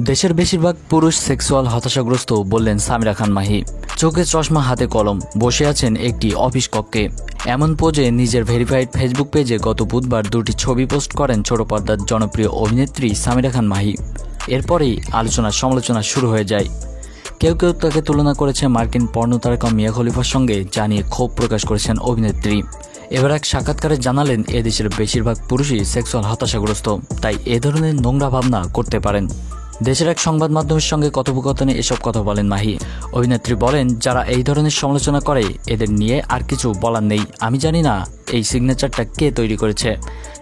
দেশের বেশিরভাগ পুরুষ সেক্সুয়াল হতাশাগ্রস্ত বললেন সামিরা খান মাহি। চোখে চশমা, হাতে কলম, বসে আছেন একটি অফিস কক্ষে। এমন পোজে নিজের ভেরিফাইড ফেসবুক পেজে গত বুধবার দুটি ছবি পোস্ট করেন ছোট পর্দার জনপ্রিয় অভিনেত্রী সামিরা খান মাহি। এরপরেই আলোচনা সমালোচনা শুরু হয়ে যায়। কেউ কেউ তাকে তুলনা করেছে মার্কিন পর্নো তারকা মিয়া খলিফার সঙ্গে, যা নিয়ে ক্ষোভ প্রকাশ করেছেন অভিনেত্রী। এবার এক সাক্ষাৎকারে জানালেন এদেশের বেশিরভাগ পুরুষই সেক্সুয়াল হতাশাগ্রস্ত, তাই এ ধরনের নোংরা ভাবনা করতে পারেন। দেশের এক সংবাদ মাধ্যমের সঙ্গে কথোপকথনে এসব কথা বলেন মাহি। অভিনেত্রী বলেন, যারা এই ধরনের সমালোচনা করে এদের নিয়ে আর কিছু বলার নেই। আমি জানি না এই সিগনেচারটা কে তৈরি করেছে।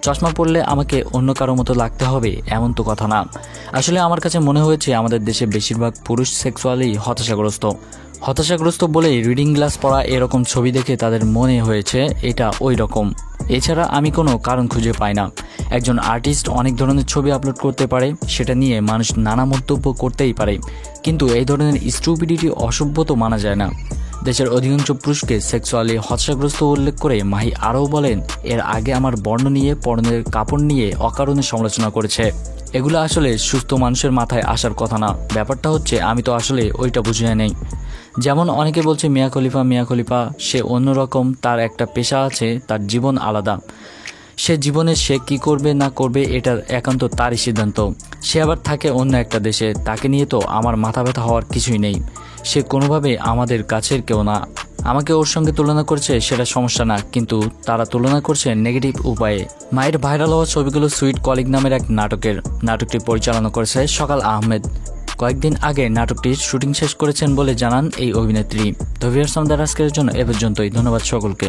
চশমা পরলে আমাকে অন্য কারো মতো লাগতে হবে এমন তো কথা না। আসলে আমার কাছে মনে হয়েছে আমাদের দেশে বেশিরভাগ পুরুষ সেক্সুয়ালি হতাশাগ্রস্ত বলেই রিডিং গ্লাস পরা এরকম ছবি দেখে তাদের মনে হয়েছে এটা ওই রকম। এছাড়া আমি কোনো কারণ খুঁজে পাই না। একজন আর্টিস্ট অনেক ধরনের ছবি আপলোড করতে পারে, সেটা নিয়ে মানুষ নানা মন্তব্য করতেই পারে, কিন্তু এই ধরনের স্টুপিডিটি অসভ্য তো মানা যায় না। দেশের অধিকাংশ পুরুষকে সেক্সুয়ালি হতাশাগ্রস্ত উল্লেখ করে মাহি আরও বলেন, এর আগে আমার বর্ণ নিয়ে, পরনের কাপড় নিয়ে অকারণে সমালোচনা করেছে। এগুলো আসলে সুস্থ মানুষের মাথায় আসার কথা না। ব্যাপারটা হচ্ছে আমি তো আসলে ওইটা বুঝে নেই। যেমন অনেকে বলছে মিয়া খলিফা সে অন্যরকম, তার একটা পেশা আছে, তার জীবন আলাদা। সে জীবনে সে কি করবে না করবে এটা একান্ত তারই সিদ্ধান্ত। সে আবার থাকে অন্য একটা দেশে, তাকে নিয়ে তো আমার মাথা ব্যথা হওয়ার কিছুই নেই। সে কোনোভাবে আমাদের কাছের কেউ না। আমাকে ওর সঙ্গে তুলনা করছে সেটা সমস্যা না, কিন্তু তারা তুলনা করছে নেগেটিভ উপায়ে। মায়ের ভাইরাল হওয়া ছবিগুলো সুইট কলিগ নামের এক নাটকটি পরিচালনা করেছে সকাল আহমেদ। কয়েকদিন আগে নাটকটির শুটিং শেষ করেছেন বলে জানান এই অভিনেত্রী। তো ভিউয়ার্স, আমাদের আজকের জন্য এ পর্যন্তই। ধন্যবাদ সকলকে।